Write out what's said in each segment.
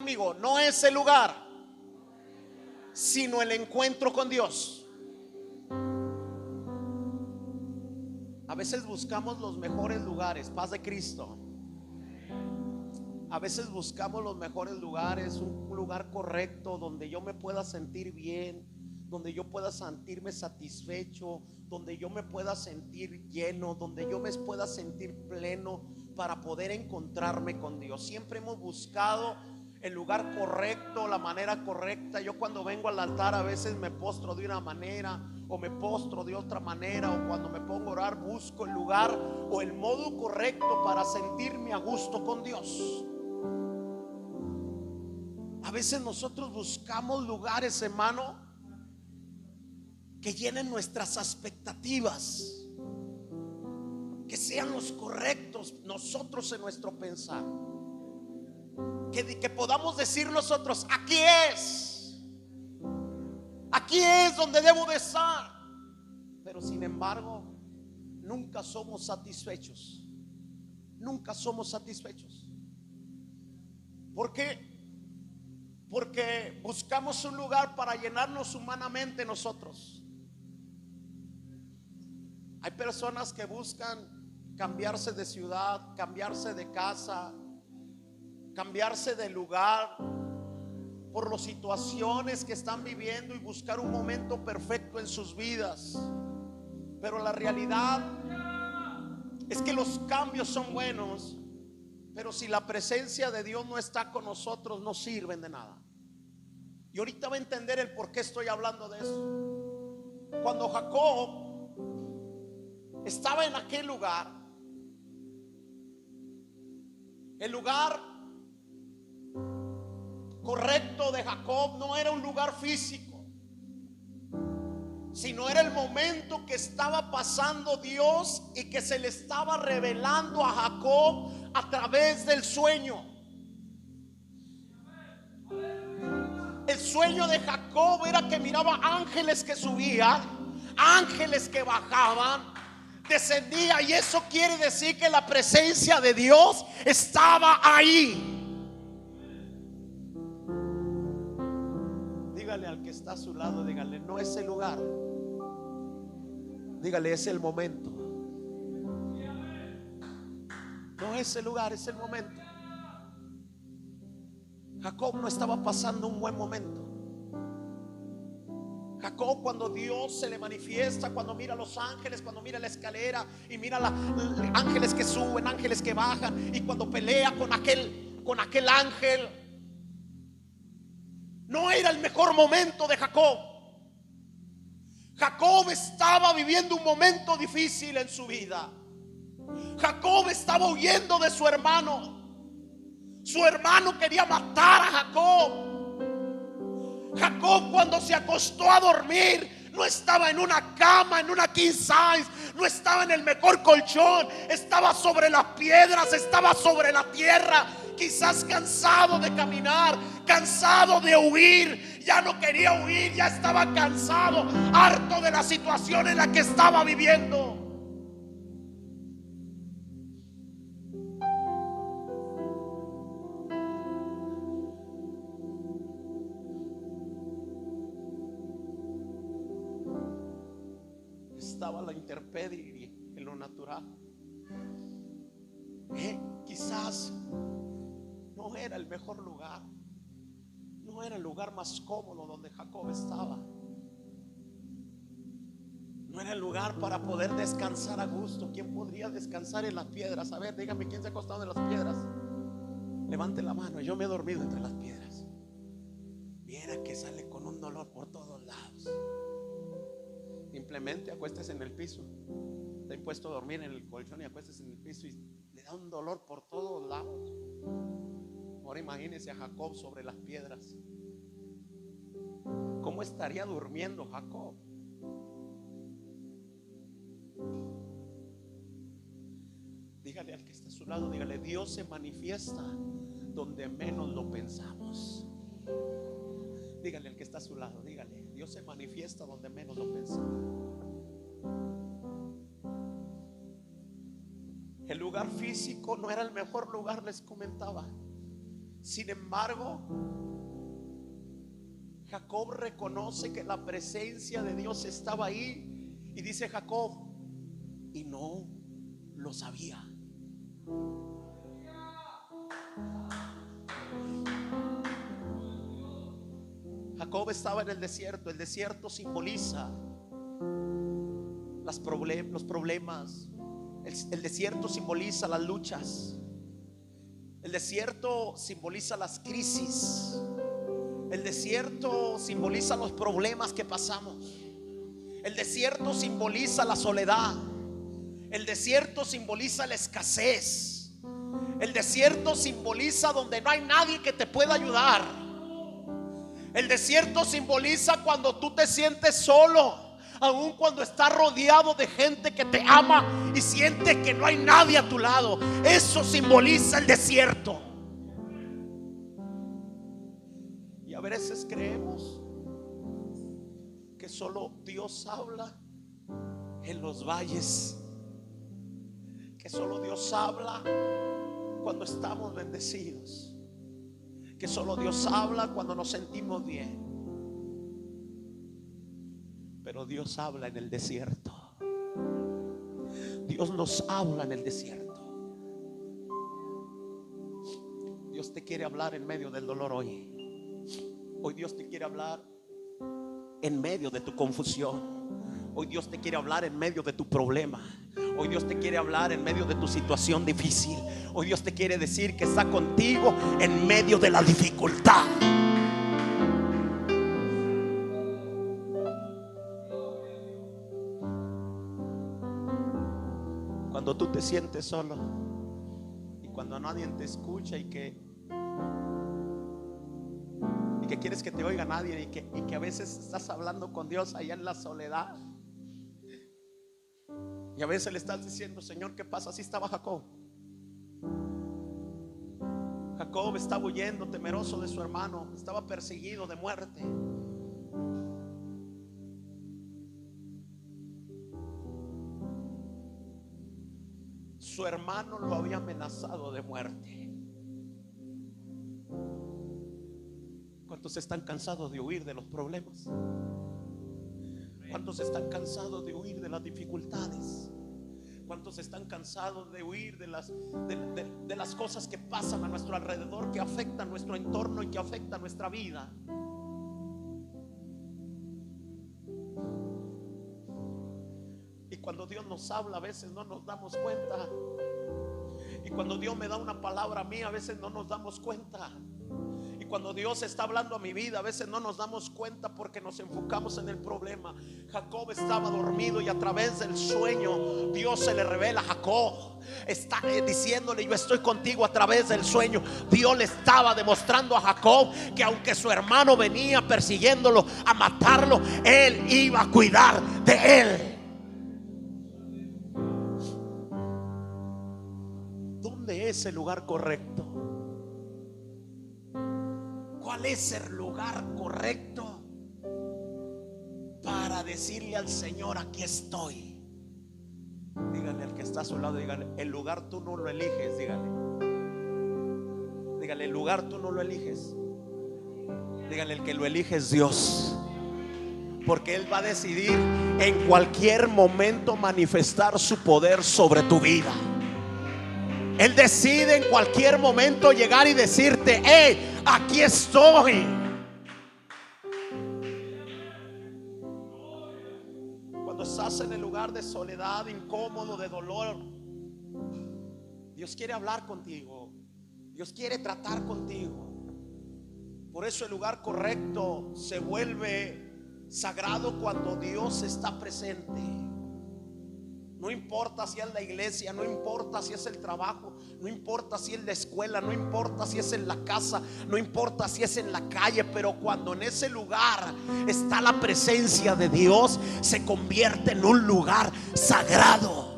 conmigo, no es el lugar, sino el encuentro con Dios. A veces buscamos los mejores lugares, paz de Cristo. A veces buscamos los mejores lugares, un lugar correcto donde yo me pueda sentir bien, donde yo pueda sentirme satisfecho, donde yo me pueda sentir lleno, donde yo me pueda sentir pleno para poder encontrarme con Dios. Siempre hemos buscado el lugar correcto, la manera correcta. Yo cuando vengo al altar a veces me postro de una manera o me postro de otra manera, o cuando me pongo a orar busco el lugar o el modo correcto para sentirme a gusto con Dios. A veces nosotros buscamos lugares, hermano, que llenen nuestras expectativas, que sean los correctos nosotros en nuestro pensar, que podamos decir nosotros, aquí es donde debo de estar. Pero sin embargo nunca somos satisfechos. Nunca somos satisfechos. ¿Por qué? Porque buscamos un lugar para llenarnos humanamente nosotros. Hay personas que buscan cambiarse de ciudad, cambiarse de casa, cambiarse de lugar por las situaciones que están viviendo y buscar un momento perfecto en sus vidas. Pero la realidad es que los cambios son buenos, pero si la presencia de Dios no está con nosotros, no sirven de nada. Y ahorita va a entender el por qué estoy hablando de eso. Cuando Jacob estaba en aquel lugar, el lugar correcto de Jacob no era un lugar físico, sino era el momento que estaba pasando Dios y que se le estaba revelando a Jacob a través del sueño. El sueño de Jacob era que miraba ángeles que subían, ángeles que bajaban, descendía, y eso quiere decir que la presencia de Dios estaba ahí. Dígale al que está a su lado, dígale, no es el lugar, dígale, es el momento. No es el lugar, es el momento. Jacob no estaba pasando un buen momento. Jacob, cuando Dios se le manifiesta, cuando mira a los ángeles, cuando mira la escalera y mira ángeles que suben, ángeles que bajan, y cuando pelea con aquel ángel, no era el mejor momento de Jacob. Jacob estaba viviendo un momento difícil en su vida. Jacob estaba huyendo de su hermano. Su hermano quería matar a Jacob. Jacob, cuando se acostó a dormir, no estaba en una cama, en una king size, no estaba en el mejor colchón, estaba sobre las piedras, estaba sobre la tierra, quizás cansado de caminar, cansado de huir. Ya no quería huir, ya estaba cansado, harto de la situación en la que estaba viviendo. Estaba la intemperie en lo natural. Quizás no era el mejor lugar, no era el lugar más cómodo donde Jacob estaba. No era el lugar para poder descansar a gusto. ¿Quién podría descansar en las piedras? A ver, dígame, ¿quién se ha acostado en las piedras? Levante la mano. Yo me he dormido entre las piedras. Viera que sale con un dolor por todos lados. Simplemente acuéstese en el piso. Está impuesto a dormir en el colchón y acuéstese en el piso y le da un dolor por todos lados. Ahora imagínese a Jacob sobre las piedras. ¿Cómo estaría durmiendo Jacob? Dígale al que está a su lado, dígale, Dios se manifiesta donde menos lo pensamos. Dígale al que está a su lado, dígale, Dios se manifiesta donde menos lo pensamos. El lugar físico no era el mejor lugar, les comentaba. Sin embargo, Jacob reconoce que la presencia de Dios estaba ahí. Y dice Jacob, y no lo sabía. Jacob estaba en el desierto. El desierto simboliza los problemas. El desierto simboliza las luchas. El desierto simboliza las crisis. El desierto simboliza los problemas que pasamos. El desierto simboliza la soledad. El desierto simboliza la escasez. El desierto simboliza donde no hay nadie que te pueda ayudar. El desierto simboliza cuando tú te sientes solo, aun cuando estás rodeado de gente que te ama y sientes que no hay nadie a tu lado. Eso simboliza el desierto. Y a veces creemos que solo Dios habla en los valles, que solo Dios habla cuando estamos bendecidos, que solo Dios habla cuando nos sentimos bien. Pero Dios habla en el desierto. Dios nos habla en el desierto. Dios te quiere hablar en medio del dolor hoy. Hoy Dios te quiere hablar en medio de tu confusión. Hoy Dios te quiere hablar en medio de tu problema. Hoy Dios te quiere hablar en medio de tu situación difícil. Hoy Dios te quiere decir que está contigo en medio de la dificultad. Cuando tú te sientes solo y cuando nadie te escucha y que quieres que te oiga nadie, y que a veces estás hablando con Dios allá en la soledad, y a veces le estás diciendo: Señor, ¿qué pasa? Así estaba Jacob. Jacob estaba huyendo, temeroso de su hermano, estaba perseguido de muerte. Su hermano lo había amenazado de muerte. ¿Cuántos están cansados de huir de los problemas? ¿Cuántos están cansados de huir de las dificultades? ¿Cuántos están cansados de huir de las cosas que pasan a nuestro alrededor, que afectan nuestro entorno y que afectan nuestra vida? Y cuando Dios nos habla, a veces no nos damos cuenta. Y cuando Dios me da una palabra a mí, a veces no nos damos cuenta. Y cuando Dios está hablando a mi vida, a veces no nos damos cuenta porque nos enfocamos en el problema. Jacob estaba dormido y a través del sueño Dios se le revela a Jacob. Está diciéndole: yo estoy contigo. A través del sueño Dios le estaba demostrando a Jacob que aunque su hermano venía persiguiéndolo a matarlo, él iba a cuidar de él. ¿Dónde es el lugar correcto? ¿Cuál es el lugar correcto para decirle al Señor: aquí estoy? Dígale al que está a su lado, dígale: el lugar tú no lo eliges. Dígale: el lugar tú no lo eliges. Dígale: el que lo elige es Dios. Porque Él va a decidir en cualquier momento manifestar su poder sobre tu vida. Él decide en cualquier momento llegar y decirte: hey, aquí estoy. Cuando estás en el lugar de soledad, incómodo, de dolor, Dios quiere hablar contigo. Dios quiere tratar contigo. Por eso el lugar correcto se vuelve sagrado cuando Dios está presente. No importa si es la iglesia, no importa si es el trabajo, no importa si es la escuela, no importa si es en la casa, no importa si es en la calle, pero cuando en ese lugar está la presencia de Dios, se convierte en un lugar sagrado.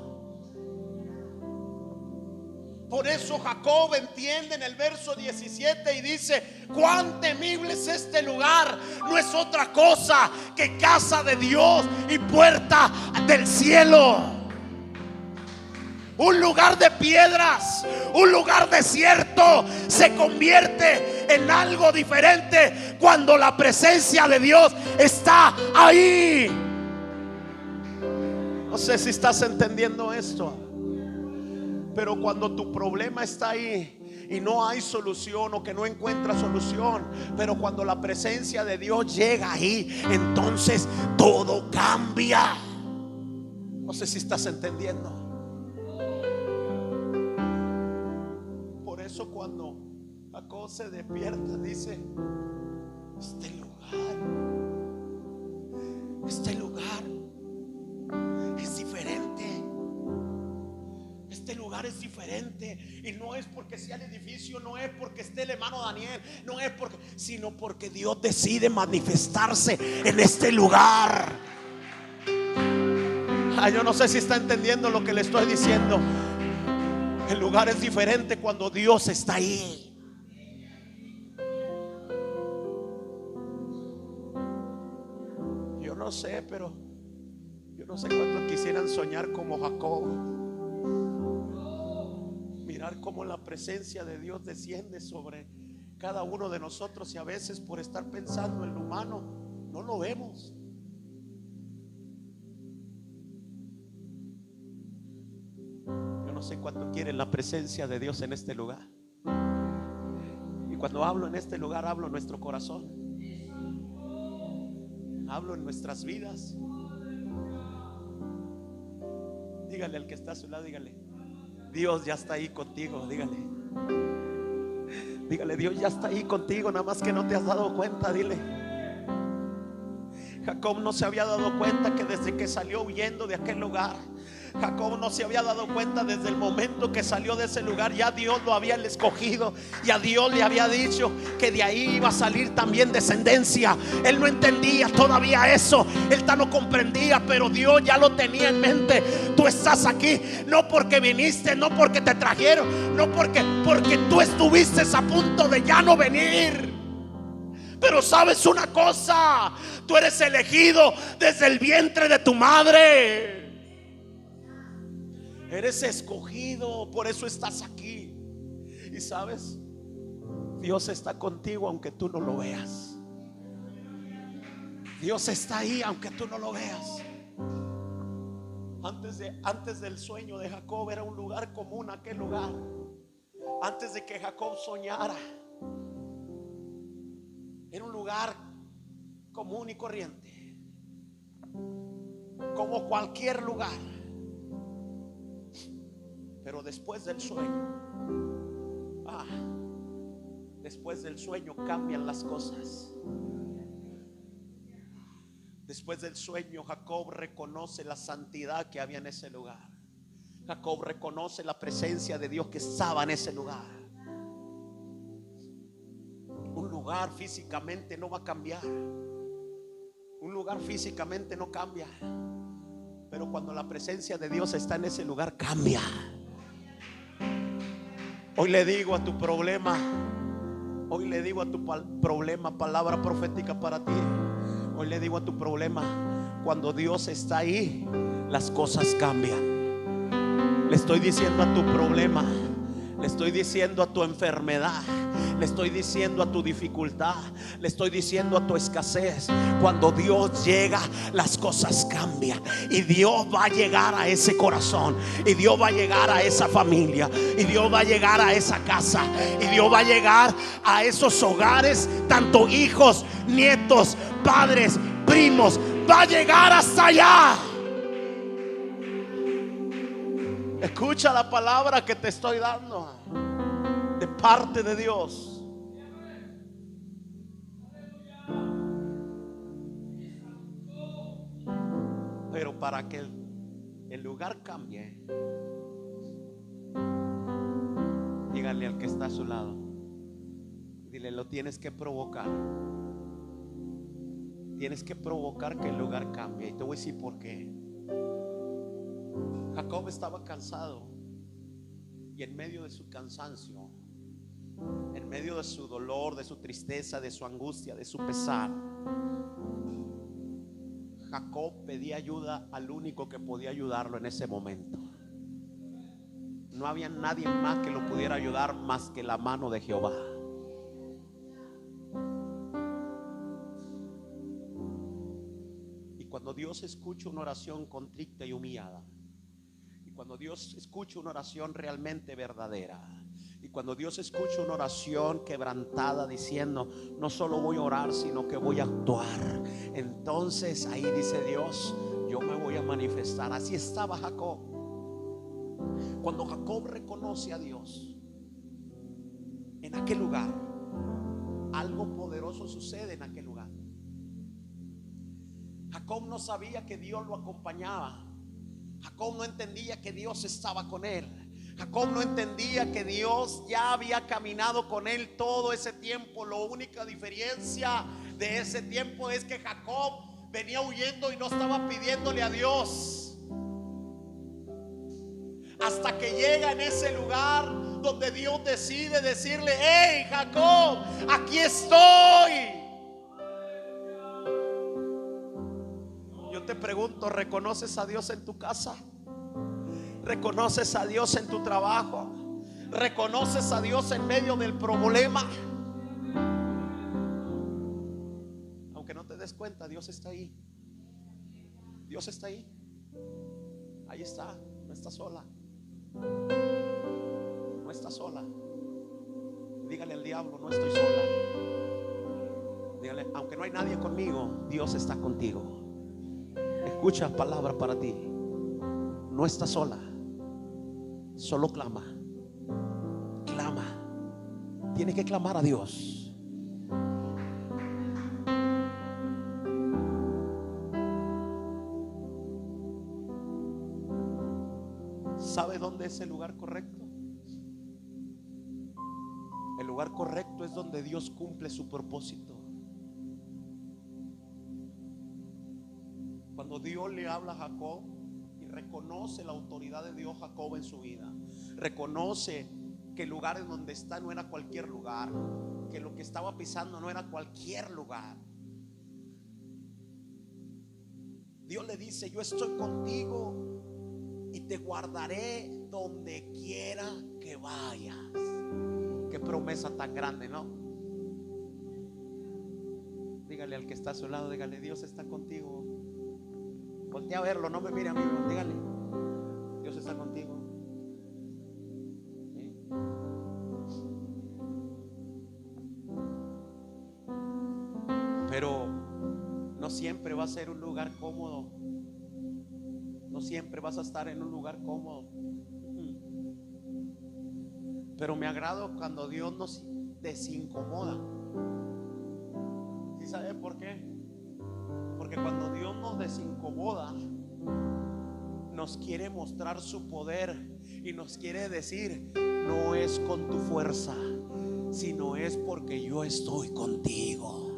Por eso Jacob entiende en el verso 17 y dice: cuán temible es este lugar. No es otra cosa que casa de Dios y puerta del cielo. Un lugar de piedras, un lugar desierto se convierte en algo diferente cuando la presencia de Dios está ahí. No sé si estás entendiendo esto, pero cuando tu problema está ahí y no hay solución, o que no encuentras solución, pero cuando la presencia de Dios llega ahí, entonces todo cambia. No sé si estás entendiendo. Por eso cuando Jacob se despierta, dice: este lugar es diferente. Este lugar es diferente. Y no es porque sea el edificio, no es porque esté el hermano Daniel, no es porque, sino porque Dios decide manifestarse en este lugar. Yo no sé si está entendiendo lo que le estoy diciendo. El lugar es diferente cuando Dios está ahí. Yo no sé, pero yo no sé cuántos quisieran soñar como Jacob, mirar cómo la presencia de Dios desciende sobre cada uno de nosotros, y a veces por estar pensando en lo humano no lo vemos. No sé cuánto quieren la presencia de Dios en este lugar. Y cuando hablo en este lugar, hablo en nuestro corazón, hablo en nuestras vidas. Dígale al que está a su lado, dígale: Dios ya está ahí contigo. Dígale, Dios ya está ahí contigo, nada más que no te has dado cuenta. Dile. Jacob no se había dado cuenta que desde que salió huyendo de aquel lugar, Jacob no se había dado cuenta desde el momento que salió de ese lugar, ya Dios lo había escogido, y a Dios le había dicho que de ahí iba a salir también descendencia. Él no entendía todavía eso, él no comprendía, pero Dios ya lo tenía en mente. Tú estás aquí no porque viniste, no porque te trajeron, no porque tú estuviste a punto de ya no venir. Pero sabes una cosa, tú eres elegido desde el vientre de tu madre. Eres escogido, por eso estás aquí. Y sabes, Dios está contigo aunque tú no lo veas. Dios está ahí aunque tú no lo veas. Antes del sueño de Jacob era un lugar común aquel lugar. Antes de que Jacob soñara, era un lugar común y corriente, como cualquier lugar. Pero después del sueño cambian las cosas. Después del sueño, Jacob reconoce la santidad que había en ese lugar. Jacob reconoce la presencia de Dios que estaba en ese lugar. Un lugar físicamente no va a cambiar. Un lugar físicamente no cambia. Pero cuando la presencia de Dios está en ese lugar, cambia. Hoy le digo a tu problema, palabra profética para ti. Hoy le digo a tu problema, cuando Dios está ahí, las cosas cambian. Le estoy diciendo a tu problema, le estoy diciendo a tu enfermedad, le estoy diciendo a tu dificultad, le estoy diciendo a tu escasez, cuando Dios llega, las cosas cambian. Y Dios va a llegar a ese corazón, y Dios va a llegar a esa familia, y Dios va a llegar a esa casa, y Dios va a llegar a esos hogares, tanto hijos, nietos, padres, primos. Va a llegar hasta allá. Escucha la palabra que te estoy dando de parte de Dios. Pero para que el lugar cambie, dígale al que está a su lado, dile: lo tienes que provocar. Tienes que provocar que el lugar cambie. Y te voy a decir por qué. Jacob estaba cansado, y en medio de su cansancio, en medio de su dolor, de su tristeza, de su angustia, de su pesar, Jacob pedía ayuda al único que podía ayudarlo en ese momento. no había nadie más que lo pudiera ayudar más que la mano de Jehová. Y cuando Dios escucha una oración contrita y humillada, y cuando Dios escucha una oración realmente verdadera, y cuando Dios escucha una oración quebrantada diciendo: no solo voy a orar, sino que voy a actuar, entonces ahí dice Dios: yo me voy a manifestar. Así estaba Jacob. Cuando Jacob reconoce a Dios en aquel lugar, algo poderoso sucede en aquel lugar. Jacob no sabía que Dios lo acompañaba. Jacob no entendía que Dios estaba con él. Jacob no entendía que Dios ya había caminado con él todo ese tiempo. La única diferencia de ese tiempo es que Jacob venía huyendo y no estaba pidiéndole a Dios. Hasta que llega en ese lugar donde Dios decide decirle: hey Jacob, aquí estoy. Yo te pregunto, ¿reconoces a Dios en tu casa? ¿Reconoces a Dios en tu trabajo? ¿Reconoces a Dios en medio del problema? Aunque no te des cuenta, Dios está ahí. Dios está ahí. Ahí está, no está sola. No está sola. Dígale al diablo: no estoy sola. Dígale: aunque no hay nadie conmigo, Dios está contigo. Escucha palabra para ti. No está sola. Solo clama. Clama. Tiene que clamar a Dios. ¿Sabe dónde es el lugar correcto? El lugar correcto es donde Dios cumple su propósito. Cuando Dios le habla a Jacob y reconoce la autoridad de Dios, Jacob, en su vida, reconoce que el lugar en donde está no era cualquier lugar, que lo que estaba pisando no era cualquier lugar. Dios le dice: yo estoy contigo y te guardaré donde quiera que vayas. Qué promesa tan grande, ¿no? Dígale al que está a su lado, dígale: Dios está contigo. Voltea a verlo, no me mire a mí, dígale: Dios está contigo. ¿Sí? Pero no siempre va a ser un lugar cómodo. No siempre vas a estar en un lugar cómodo. Pero me agrada cuando Dios nos desincomoda. ¿Sí sabe por qué? Porque cuando Dios nos desincomoda, nos quiere mostrar su poder y nos quiere decir: no es con tu fuerza, sino es porque yo estoy contigo.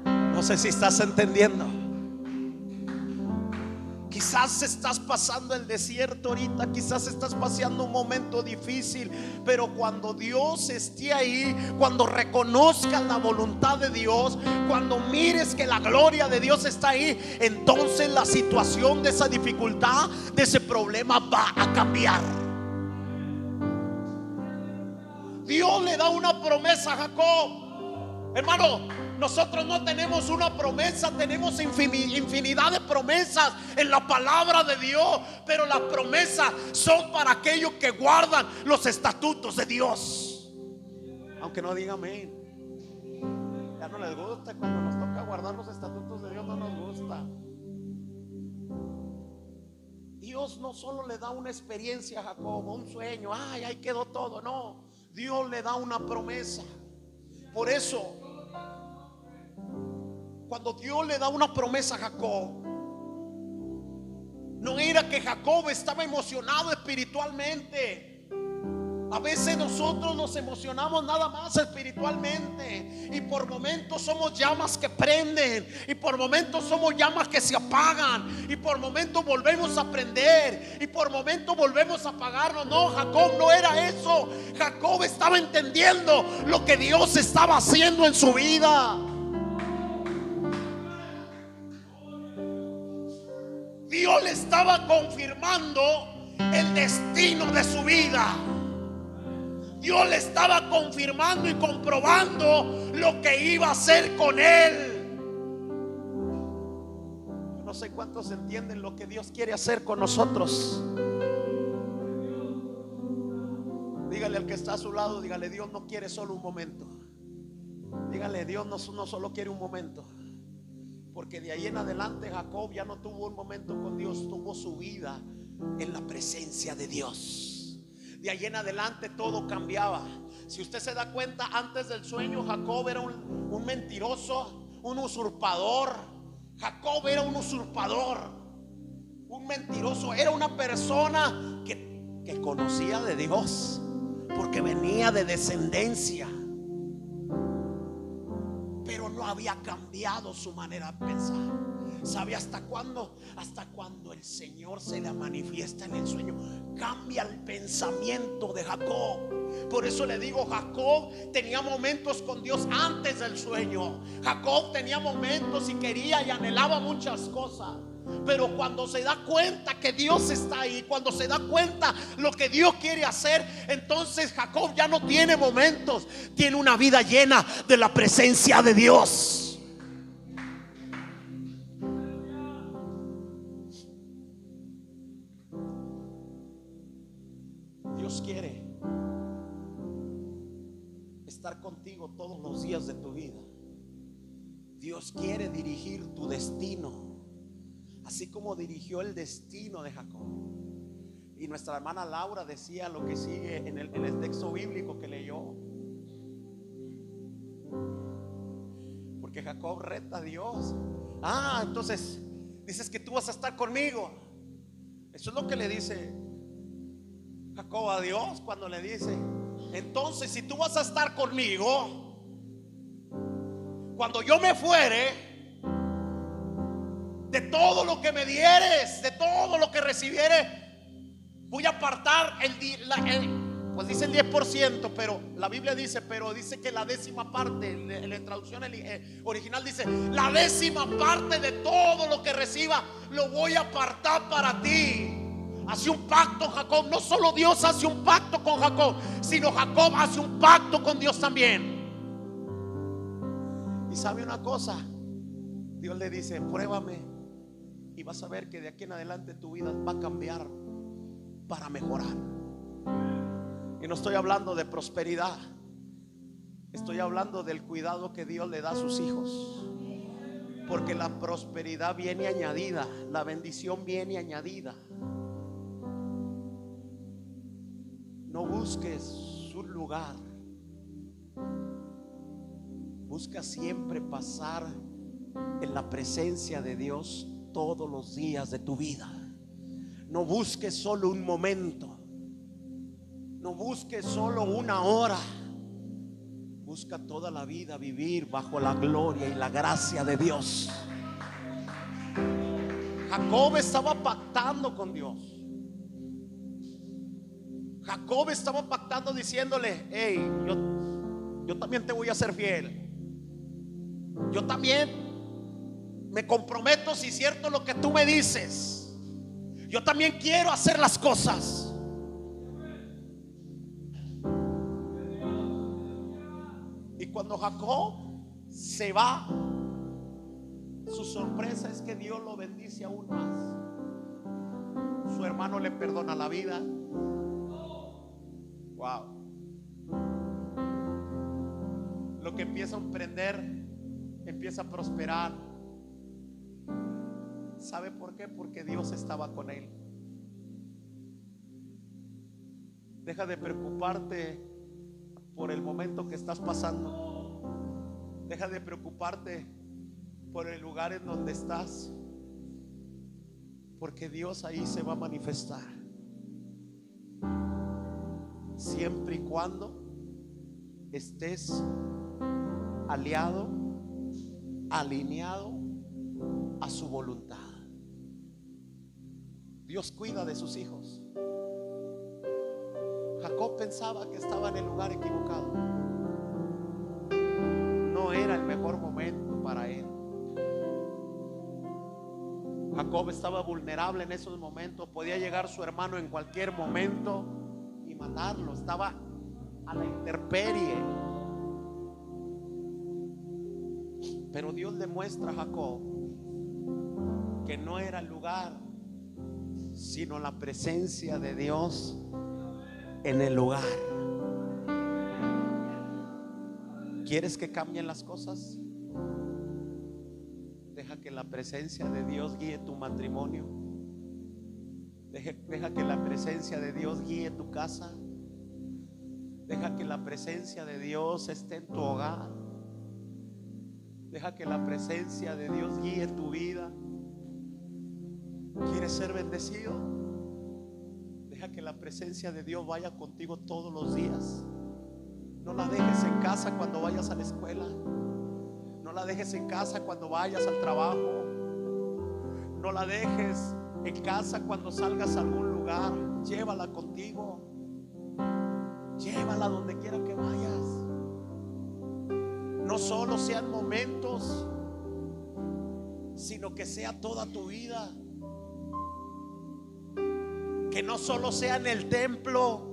No sé si estás entendiendo. Quizás estás pasando el desierto ahorita, quizás estás pasando un momento difícil, pero cuando Dios esté ahí, cuando reconozcas la voluntad de Dios, cuando mires que la gloria de Dios está ahí, entonces la situación de esa dificultad, de ese problema va a cambiar. Dios le da una promesa a Jacob. Hermano, nosotros no tenemos una promesa, tenemos infinidad de promesas en la palabra de Dios, pero las promesas son para aquellos que guardan los estatutos de Dios. Aunque no diga amén. Ya no les gusta cuando nos toca guardar los estatutos de Dios, no nos gusta. Dios no solo le da una experiencia a Jacob, un sueño, ay, ahí quedó todo. No, Dios le da una promesa. Por eso, cuando Dios le da una promesa a Jacob, no era que Jacob estaba emocionado espiritualmente. A veces nosotros nos emocionamos nada más espiritualmente, y por momentos somos llamas que prenden, y por momentos somos llamas que se apagan, y por momentos volvemos a prender, y por momentos volvemos a apagarnos. No, Jacob no era eso. Jacob estaba entendiendo lo que Dios estaba haciendo en su vida. Dios le estaba confirmando el destino de su vida. Dios le estaba confirmando y comprobando lo que iba a hacer con él. No sé cuántos entienden lo que Dios quiere hacer con nosotros. Dígale al que está a su lado, dígale: Dios no quiere solo un momento. Dígale: Dios no solo quiere un momento. Porque de ahí en adelante Jacob ya no tuvo un momento con Dios, tuvo su vida en la presencia de Dios. De ahí en adelante todo cambiaba. Si usted se da cuenta, antes del sueño Jacob era un mentiroso, un usurpador. Jacob era un usurpador, un mentiroso. Era una persona que conocía de Dios, porque venía de descendencia, pero no había cambiado su manera de pensar. ¿Sabe hasta cuándo? Hasta cuando el Señor se le manifiesta en el sueño, cambia el pensamiento de Jacob. Por eso le digo, Jacob tenía momentos con Dios antes del sueño. Jacob tenía momentos y quería y anhelaba muchas cosas, pero cuando se da cuenta que Dios está ahí, cuando se da cuenta lo que Dios quiere hacer, entonces Jacob ya no tiene momentos, tiene una vida llena de la presencia de Dios. Dios quiere estar contigo todos los días de tu vida. Dios quiere dirigir tu destino, así como dirigió el destino de Jacob. Y nuestra hermana Laura decía lo que sigue en el texto bíblico que leyó. Porque Jacob reta a Dios. Entonces dices que tú vas a estar conmigo. Eso es lo que le dice Jacob a Dios cuando le dice: entonces, si tú vas a estar conmigo, cuando yo me fuere, de todo lo que me dieres, de todo lo que recibiere, voy a apartar pues dice el 10%, pero la Biblia dice, pero dice que la décima parte, en la traducción original dice: la décima parte de todo lo que reciba lo voy a apartar para ti. Hace un pacto Jacob. No solo Dios hace un pacto con Jacob, sino Jacob hace un pacto con Dios también. Y sabe una cosa, Dios le dice: pruébame y vas a ver que de aquí en adelante tu vida va a cambiar para mejorar. Y no estoy hablando de prosperidad, estoy hablando del cuidado que Dios le da a sus hijos. Porque la prosperidad viene añadida, la bendición viene añadida. No busques un lugar, busca siempre pasar en la presencia de Dios todos los días de tu vida. No busques solo un momento, no busques solo una hora, busca toda la vida vivir bajo la gloria y la gracia de Dios. Jacob estaba pactando con Dios. Jacob estaba pactando diciéndole: hey, yo también te voy a ser fiel. Yo también me comprometo, si es cierto lo que tú me dices. Yo también quiero hacer las cosas. Y cuando Jacob se va, su sorpresa es que Dios lo bendice aún más. Su hermano le perdona la vida. Wow. Lo que empieza a emprender empieza a prosperar. ¿Sabe por qué? Porque Dios estaba con él. Deja de preocuparte por el momento que estás pasando. Deja de preocuparte por el lugar en donde estás, porque Dios ahí se va a manifestar, siempre y cuando estés aliado, alineado a su voluntad. Dios cuida de sus hijos. Jacob pensaba que estaba en el lugar equivocado. No era el mejor momento para él. Jacob estaba vulnerable en esos momentos. Podía llegar su hermano en cualquier momento y matarlo. Estaba a la intemperie. Pero Dios le muestra a Jacob que no era el lugar, sino la presencia de Dios en el lugar. ¿Quieres que cambien las cosas? Deja que la presencia de Dios guíe tu matrimonio. Deja que la presencia de Dios guíe tu casa. Deja que la presencia de Dios esté en tu hogar. Deja que la presencia de Dios guíe tu vida. ¿Quieres ser bendecido? Deja que la presencia de Dios vaya contigo todos los días. No la dejes en casa cuando vayas a la escuela. No la dejes en casa cuando vayas al trabajo. No la dejes en casa cuando salgas a algún lugar. Llévala contigo. Llévala donde quiera que vayas. No solo sean momentos, sino que sea toda tu vida. Que no solo sea en el templo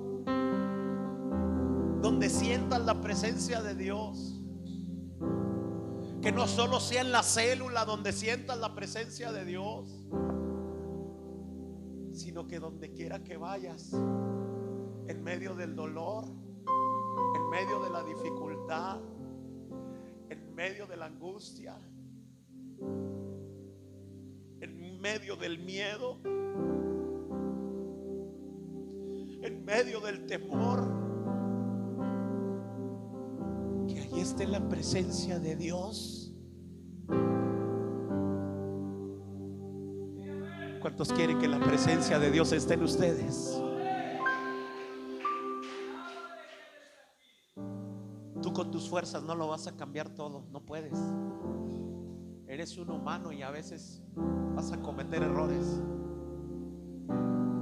donde sientas la presencia de Dios. Que no solo sea en la célula donde sientas la presencia de Dios, sino que donde quiera que vayas, en medio del dolor, en medio de la dificultad, en medio de la angustia, en medio del miedo, en medio del temor, que ahí esté la presencia de Dios. ¿Cuántos quieren que la presencia de Dios esté en ustedes? Tú con tus fuerzas no lo vas a cambiar todo, no puedes. Eres un humano y a veces vas a cometer errores,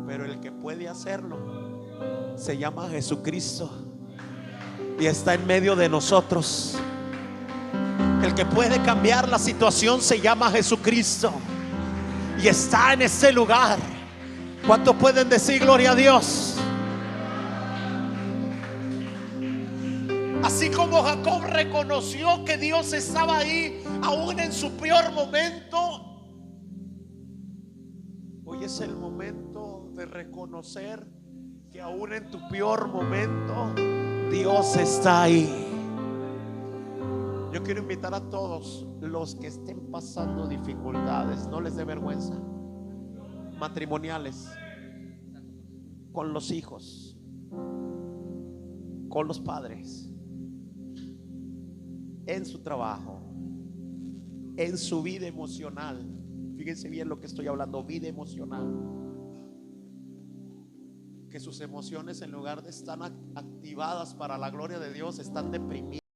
pero el que puede hacerlo se llama Jesucristo y está en medio de nosotros. El que puede cambiar la situación se llama Jesucristo y está en este lugar. ¿Cuántos pueden decir gloria a Dios? Así como Jacob reconoció que Dios estaba ahí aún en su peor momento, hoy es el momento de reconocer que aún en tu peor momento Dios está ahí. Yo quiero invitar a todos los que estén pasando dificultades, no les dé vergüenza, matrimoniales, con los hijos, con los padres, en su trabajo, en su vida emocional. Fíjense bien lo que estoy hablando, vida emocional. Que sus emociones, en lugar de estar activadas para la gloria de Dios, están deprimidas.